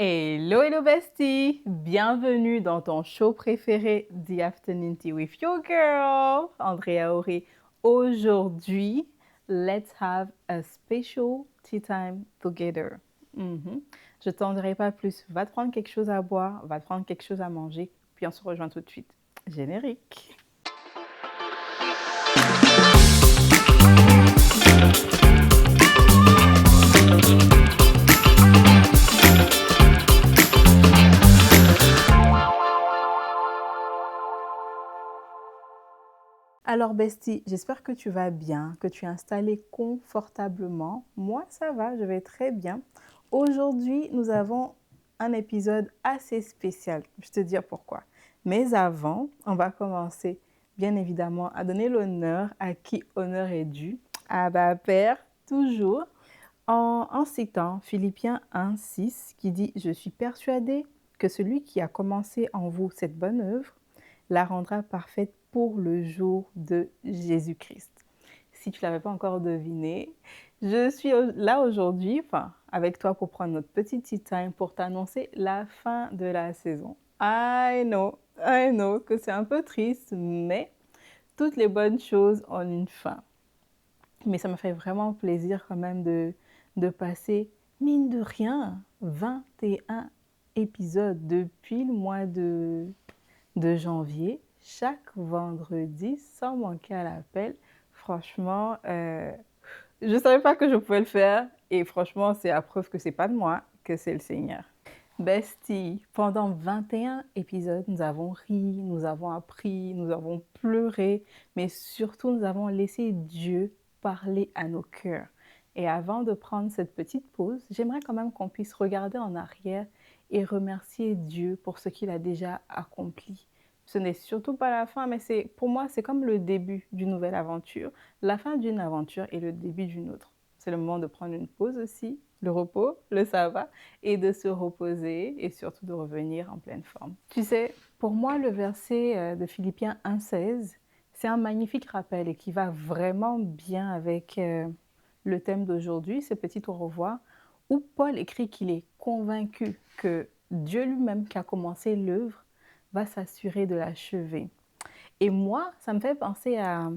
Hello, hello bestie! Bienvenue dans ton show préféré, The Afternoon Tea with Your Girl, Andrea Auré. Aujourd'hui, let's have a special tea time together. Je t'en dirai pas plus. Va te prendre quelque chose à boire, va te prendre quelque chose à manger, puis on se rejoint tout de suite. Générique! Alors, bestie, j'espère que tu vas bien, que tu es installé confortablement. Moi, ça va, je vais très bien. Aujourd'hui, nous avons un épisode assez spécial. Je vais te dire pourquoi. Mais avant, on va commencer, bien évidemment, à donner l'honneur à qui honneur est dû. À ma Père, toujours, en citant Philippiens 1,6 qui dit « Je suis persuadé que celui qui a commencé en vous cette bonne œuvre la rendra parfaite pour le jour de Jésus-Christ. » Si tu ne l'avais pas encore deviné, je suis là aujourd'hui, avec toi pour prendre notre petit tea time pour t'annoncer la fin de la saison. I know que c'est un peu triste, mais toutes les bonnes choses ont une fin. Mais ça me fait vraiment plaisir quand même de passer, mine de rien, 21 épisodes depuis le mois de janvier, chaque vendredi, sans manquer à l'appel. Franchement, je ne savais pas que je pouvais le faire. Et franchement, c'est la preuve que ce n'est pas de moi, que c'est le Seigneur. Bestie, pendant 21 épisodes, nous avons ri, nous avons appris, nous avons pleuré, mais surtout, nous avons laissé Dieu parler à nos cœurs. Et avant de prendre cette petite pause, j'aimerais quand même qu'on puisse regarder en arrière et remercier Dieu pour ce qu'il a déjà accompli. Ce n'est surtout pas la fin, mais pour moi, c'est comme le début d'une nouvelle aventure. La fin d'une aventure et le début d'une autre. C'est le moment de prendre une pause aussi, le repos, le sabbat, et de se reposer et surtout de revenir en pleine forme. Tu sais, pour moi, le verset de Philippiens 1,16, c'est un magnifique rappel et qui va vraiment bien avec le thème d'aujourd'hui, ce petit au revoir, où Paul écrit qu'il est convaincu que Dieu lui-même qui a commencé l'œuvre va s'assurer de l'achever. Et moi, ça me fait penser à,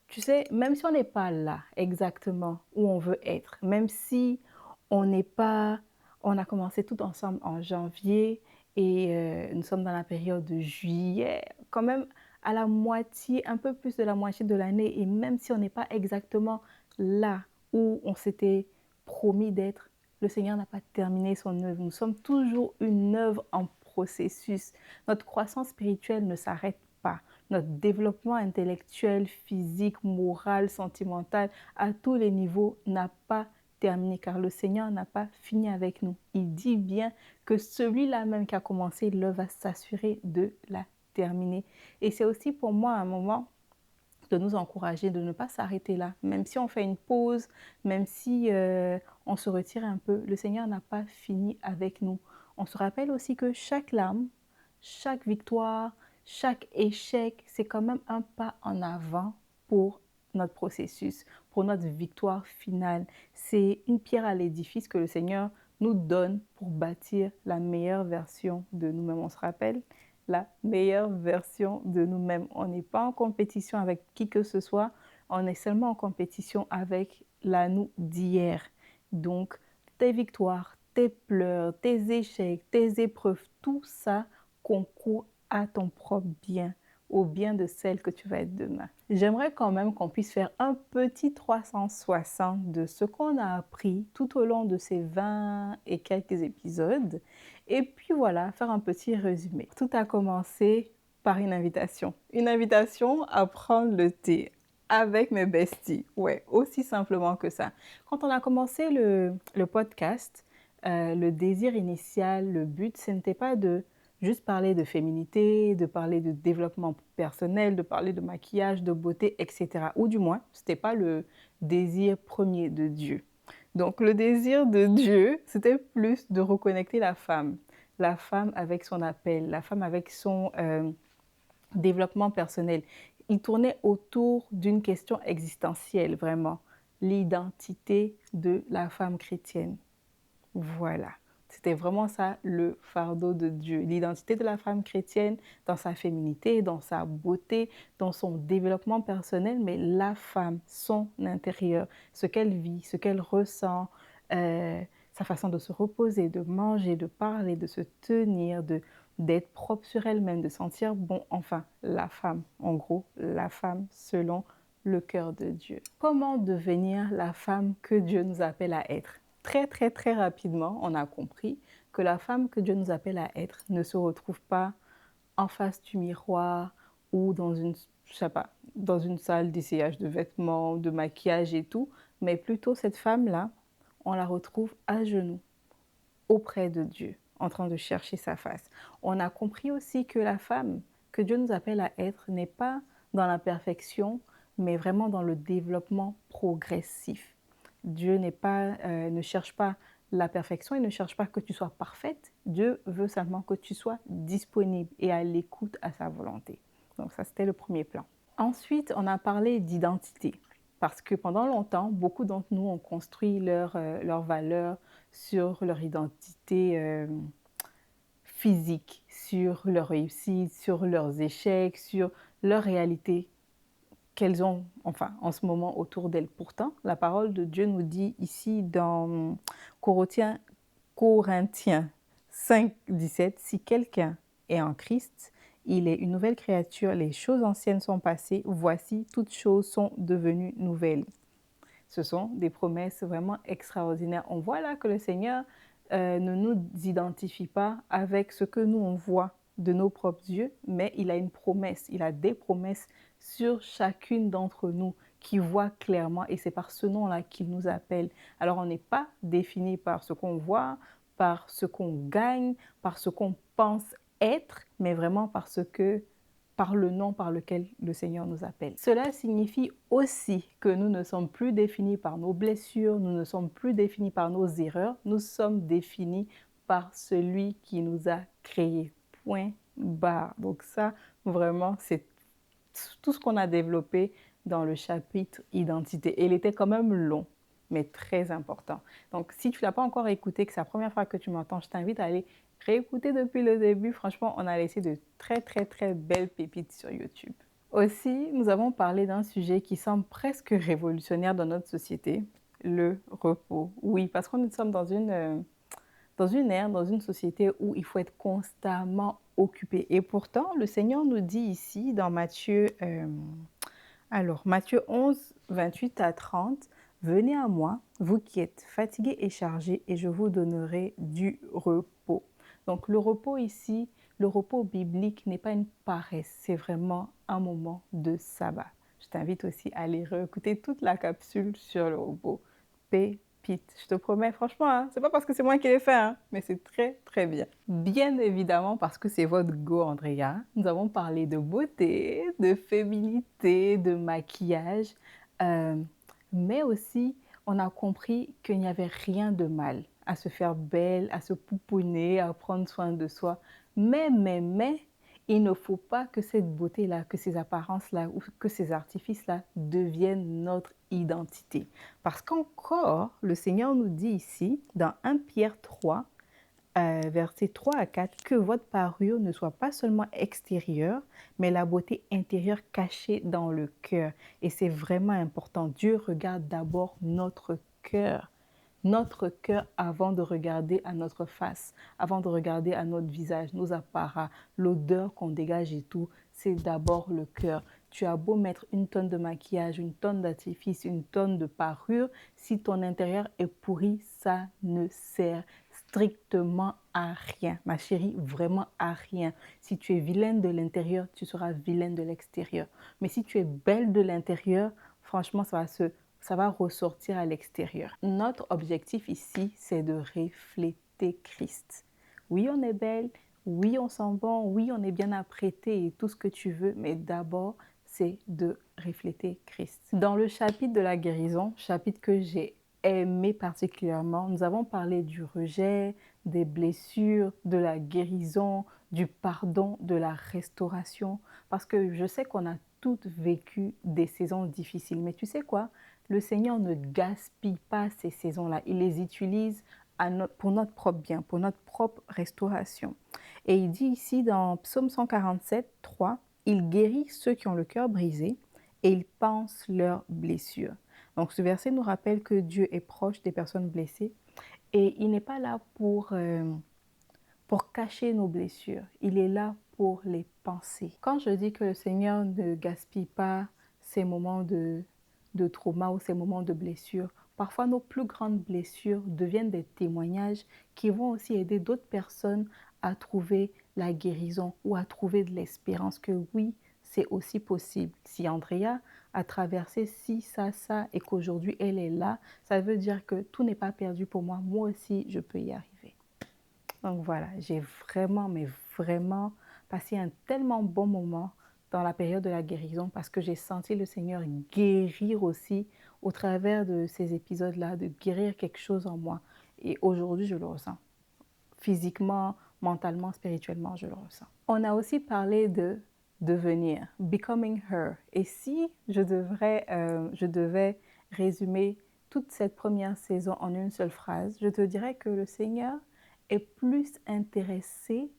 tu sais, même si on n'est pas là exactement où on veut être, même si on n'est pas, on a commencé tout ensemble en janvier et nous sommes dans la période de juillet, quand même à la moitié, un peu plus de la moitié de l'année, et même si on n'est pas exactement là où on s'était promis d'être, le Seigneur n'a pas terminé son œuvre. Nous sommes toujours une œuvre en processus. Notre croissance spirituelle ne s'arrête pas. Notre développement intellectuel, physique, moral, sentimental, à tous les niveaux, n'a pas terminé, car le Seigneur n'a pas fini avec nous. Il dit bien que celui-là même qui a commencé l'œuvre va s'assurer de la terminer. Et c'est aussi pour moi un moment de nous encourager, de ne pas s'arrêter là. Même si on fait une pause, même si on se retire un peu, le Seigneur n'a pas fini avec nous. On se rappelle aussi que chaque larme, chaque victoire, chaque échec, c'est quand même un pas en avant pour notre processus, pour notre victoire finale. C'est une pierre à l'édifice que le Seigneur nous donne pour bâtir la meilleure version de nous-mêmes. On se rappelle la meilleure version de nous-mêmes. On n'est pas en compétition avec qui que ce soit, on est seulement en compétition avec la nous d'hier. Donc, tes victoires, tes pleurs, tes échecs, tes épreuves, tout ça concourt à ton propre bien, au bien de celle que tu vas être demain. J'aimerais quand même qu'on puisse faire un petit 360 de ce qu'on a appris tout au long de ces 20 et quelques épisodes. Et puis voilà, faire un petit résumé. Tout a commencé par une invitation. Une invitation à prendre le thé avec mes besties. Ouais, aussi simplement que ça. Quand on a commencé le podcast, le désir initial, le but, ce n'était pas de juste parler de féminité, de parler de développement personnel, de parler de maquillage, de beauté, etc. Ou du moins, ce n'était pas le désir premier de Dieu. Donc, le désir de Dieu, c'était plus de reconnecter la femme avec son appel, la femme avec son développement personnel. Il tournait autour d'une question existentielle, vraiment, l'identité de la femme chrétienne. Voilà. C'était vraiment ça le fardeau de Dieu. L'identité de la femme chrétienne dans sa féminité, dans sa beauté, dans son développement personnel, mais la femme, son intérieur, ce qu'elle vit, ce qu'elle ressent, sa façon de se reposer, de manger, de parler, de se tenir, d'être propre sur elle-même, de sentir bon, enfin, la femme, en gros, la femme selon le cœur de Dieu. Comment devenir la femme que Dieu nous appelle à être? Très, très, très rapidement, on a compris que la femme que Dieu nous appelle à être ne se retrouve pas en face du miroir ou dans une, je sais pas, dans une salle d'essayage de vêtements, de maquillage et tout, mais plutôt cette femme-là, on la retrouve à genoux, auprès de Dieu, en train de chercher sa face. On a compris aussi que la femme que Dieu nous appelle à être n'est pas dans la perfection, mais vraiment dans le développement progressif. Dieu ne cherche pas la perfection, il ne cherche pas que tu sois parfaite. Dieu veut simplement que tu sois disponible et à l'écoute à sa volonté. Donc ça, c'était le premier plan. Ensuite, on a parlé d'identité. Parce que pendant longtemps, beaucoup d'entre nous ont construit leur valeur sur leur identité physique, sur leur réussite, sur leurs échecs, sur leur réalité qu'elles ont, enfin, en ce moment autour d'elles. Pourtant, la parole de Dieu nous dit ici dans Corinthiens 5, 17, si quelqu'un est en Christ, il est une nouvelle créature, les choses anciennes sont passées, voici, toutes choses sont devenues nouvelles. Ce sont des promesses vraiment extraordinaires. On voit là que le Seigneur ne nous identifie pas avec ce que nous on voit de nos propres yeux, mais il a une promesse, il a des promesses sur chacune d'entre nous qui voit clairement et c'est par ce nom-là qu'il nous appelle. Alors on n'est pas défini par ce qu'on voit, par ce qu'on gagne, par ce qu'on pense être, mais vraiment par le nom par lequel le Seigneur nous appelle. Cela signifie aussi que nous ne sommes plus définis par nos blessures, nous ne sommes plus définis par nos erreurs, nous sommes définis par celui qui nous a créés. Point barre. Donc ça, vraiment, c'est tout ce qu'on a développé dans le chapitre identité. Et il était quand même long, mais très important. Donc si tu ne l'as pas encore écouté, que c'est la première fois que tu m'entends, je t'invite à aller réécouter depuis le début. Franchement, on a laissé de très, très, très belles pépites sur YouTube. Aussi, nous avons parlé d'un sujet qui semble presque révolutionnaire dans notre société, le repos. Oui, parce que nous sommes dans une ère, dans une société où il faut être constamment occupé. Et pourtant, le Seigneur nous dit ici dans Matthieu 11, 28 à 30, « Venez à moi, vous qui êtes fatigués et chargés, et je vous donnerai du repos. » Donc le repos ici, le repos biblique n'est pas une paresse, c'est vraiment un moment de sabbat. Je t'invite aussi à aller réécouter toute la capsule sur le repos. Pépite, je te promets, franchement, hein, c'est pas parce que c'est moi qui l'ai fait, hein, mais c'est très très bien. Bien évidemment, parce que c'est votre go, Andrea, nous avons parlé de beauté, de féminité, de maquillage, mais aussi on a compris qu'il n'y avait rien de mal à se faire belle, à se pouponner, à prendre soin de soi. Mais, il ne faut pas que cette beauté-là, que ces apparences-là ou que ces artifices-là deviennent notre identité. Parce qu'encore, le Seigneur nous dit ici, dans 1 Pierre 3, versets 3 à 4, que votre parure ne soit pas seulement extérieure, mais la beauté intérieure cachée dans le cœur. Et c'est vraiment important. Dieu regarde d'abord notre cœur avant de regarder à notre face, avant de regarder à notre visage, nos apparats, l'odeur qu'on dégage et tout, c'est d'abord le cœur. Tu as beau mettre une tonne de maquillage, une tonne d'artifice, une tonne de parure, si ton intérieur est pourri, ça ne sert strictement à rien. Ma chérie, vraiment à rien. Si tu es vilaine de l'intérieur, tu seras vilaine de l'extérieur. Mais si tu es belle de l'intérieur, franchement, ça va ressortir à l'extérieur. Notre objectif ici, c'est de refléter Christ. Oui, on est belle, oui, on sent bon, oui, on est bien apprêté et tout ce que tu veux, mais d'abord, c'est de refléter Christ. Dans le chapitre de la guérison, chapitre que j'ai aimé particulièrement, nous avons parlé du rejet, des blessures, de la guérison, du pardon, de la restauration, parce que je sais qu'on a toutes vécu des saisons difficiles, mais tu sais quoi? Le Seigneur ne gaspille pas ces saisons-là. Il les utilise pour notre propre bien, pour notre propre restauration. Et il dit ici dans Psaume 147, 3, « Il guérit ceux qui ont le cœur brisé et il pense leurs blessures. » Donc ce verset nous rappelle que Dieu est proche des personnes blessées et il n'est pas là pour cacher nos blessures. Il est là pour les penser. Quand je dis que le Seigneur ne gaspille pas ces moments de trauma ou ces moments de blessure, parfois nos plus grandes blessures deviennent des témoignages qui vont aussi aider d'autres personnes à trouver la guérison ou à trouver de l'espérance que oui, c'est aussi possible. Si Andrea a traversé ci, ça et qu'aujourd'hui elle est là, ça veut dire que tout n'est pas perdu pour moi. Moi aussi, je peux y arriver. Donc voilà, j'ai vraiment, mais vraiment passé un tellement bon moment dans la période de la guérison parce que j'ai senti le Seigneur guérir aussi au travers de ces épisodes-là, de guérir quelque chose en moi. Et aujourd'hui, je le ressens. Physiquement, mentalement, spirituellement, je le ressens. On a aussi parlé de devenir, becoming her. Et si je devais résumer toute cette première saison en une seule phrase, je te dirais que le Seigneur est plus intéressé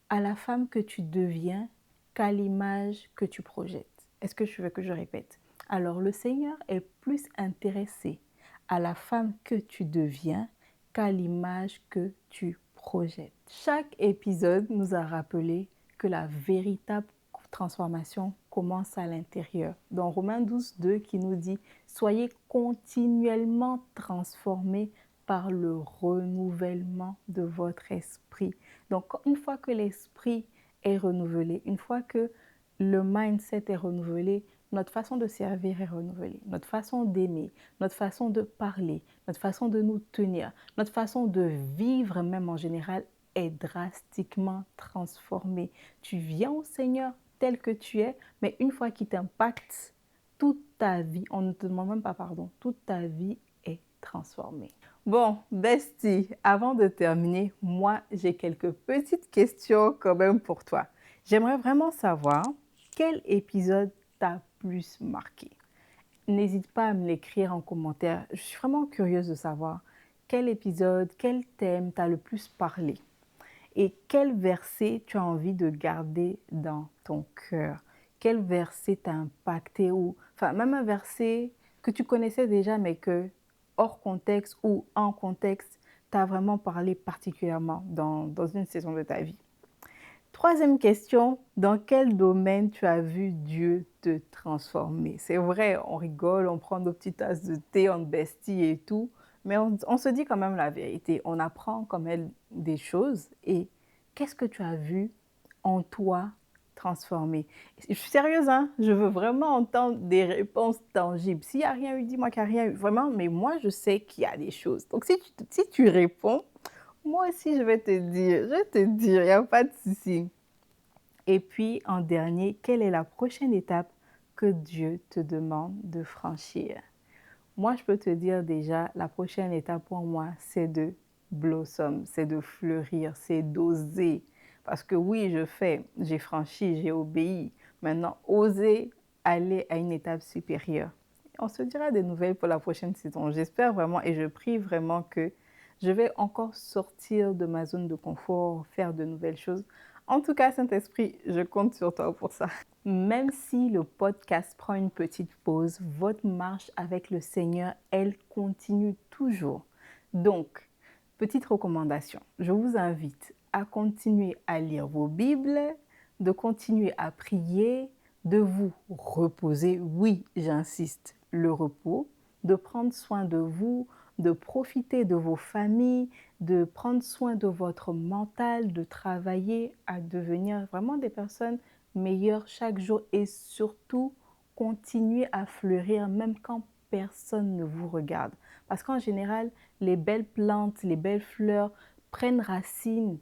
à la femme que tu deviens qu'à l'image que tu projettes. Est-ce que tu veux que je répète? Alors, le Seigneur est plus intéressé à la femme que tu deviens qu'à l'image que tu projettes. Chaque épisode nous a rappelé que la véritable transformation commence à l'intérieur. Dans Romains 12, 2 qui nous dit « Soyez continuellement transformés par le renouvellement de votre esprit. » Donc, une fois que l'esprit est renouvelé, une fois que le mindset est renouvelé, notre façon de servir est renouvelée, notre façon d'aimer, notre façon de parler, notre façon de nous tenir, notre façon de vivre même en général est drastiquement transformée. Tu viens au Seigneur tel que tu es, mais une fois qu'il t'impacte, toute ta vie, on ne te demande même pas pardon, toute ta vie est transformée. Bon, bestie, avant de terminer, moi, j'ai quelques petites questions quand même pour toi. J'aimerais vraiment savoir quel épisode t'a plus marqué. N'hésite pas à me l'écrire en commentaire. Je suis vraiment curieuse de savoir quel épisode, quel thème t'a le plus parlé et quel verset tu as envie de garder dans ton cœur. Quel verset t'a impacté ou, enfin, même un verset que tu connaissais déjà mais que hors contexte ou en contexte t'a vraiment parlé particulièrement dans une saison de ta vie. Troisième question, dans quel domaine tu as vu Dieu te transformer? C'est vrai, on rigole, on prend nos petites tasses de thé, on bestie et tout, mais on se dit quand même la vérité. On apprend quand même des choses et qu'est-ce que tu as vu en toi transformer? Je suis sérieuse, hein? Je veux vraiment entendre des réponses tangibles. S'il n'y a rien eu, dis-moi qu'il n'y a rien eu. Vraiment, mais moi, je sais qu'il y a des choses. Donc, si tu réponds, moi aussi, je vais te dire, il n'y a pas de souci. Et puis, en dernier, quelle est la prochaine étape que Dieu te demande de franchir? Moi, je peux te dire déjà, la prochaine étape pour moi, c'est de blossom, c'est de fleurir, c'est d'oser. Parce que oui, j'ai franchi, j'ai obéi. Maintenant, oser aller à une étape supérieure. On se dira des nouvelles pour la prochaine saison. J'espère vraiment et je prie vraiment que je vais encore sortir de ma zone de confort, faire de nouvelles choses. En tout cas, Saint-Esprit, je compte sur toi pour ça. Même si le podcast prend une petite pause, votre marche avec le Seigneur, elle continue toujours. Donc, petite recommandation, je vous invite à continuer à lire vos Bibles, de continuer à prier, de vous reposer. Oui, j'insiste, le repos, de prendre soin de vous, de profiter de vos familles, de prendre soin de votre mental, de travailler à devenir vraiment des personnes meilleures chaque jour et surtout continuer à fleurir même quand personne ne vous regarde. Parce qu'en général, les belles plantes, les belles fleurs prennent racine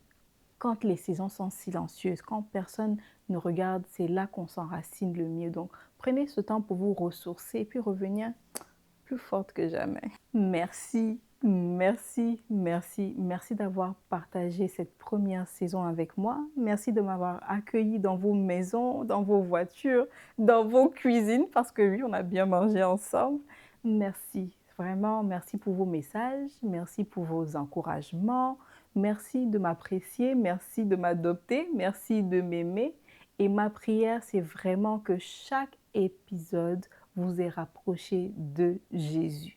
quand les saisons sont silencieuses, quand personne ne regarde, c'est là qu'on s'enracine le mieux. Donc, prenez ce temps pour vous ressourcer et puis revenir plus forte que jamais. Merci, merci, merci, merci d'avoir partagé cette première saison avec moi. Merci de m'avoir accueilli dans vos maisons, dans vos voitures, dans vos cuisines, parce que oui, on a bien mangé ensemble. Merci. Vraiment, merci pour vos messages, merci pour vos encouragements, merci de m'apprécier, merci de m'adopter, merci de m'aimer. Et ma prière, c'est vraiment que chaque épisode vous ait rapproché de Jésus.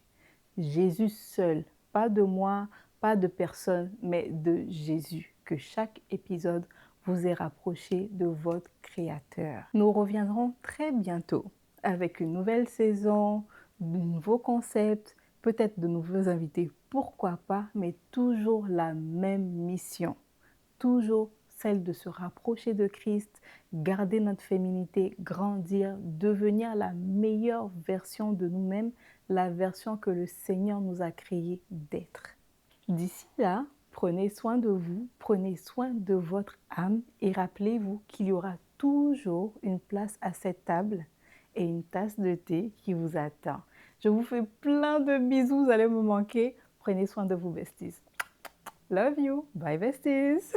Jésus seul, pas de moi, pas de personne, mais de Jésus. Que chaque épisode vous ait rapproché de votre Créateur. Nous reviendrons très bientôt avec une nouvelle saison, de nouveaux concepts, peut-être de nouveaux invités, pourquoi pas, mais toujours la même mission. Toujours celle de se rapprocher de Christ, garder notre féminité, grandir, devenir la meilleure version de nous-mêmes, la version que le Seigneur nous a créée d'être. D'ici là, prenez soin de vous, prenez soin de votre âme et rappelez-vous qu'il y aura toujours une place à cette table et une tasse de thé qui vous attend. Je vous fais plein de bisous, vous allez me manquer. Prenez soin de vous, besties. Love you. Bye, besties.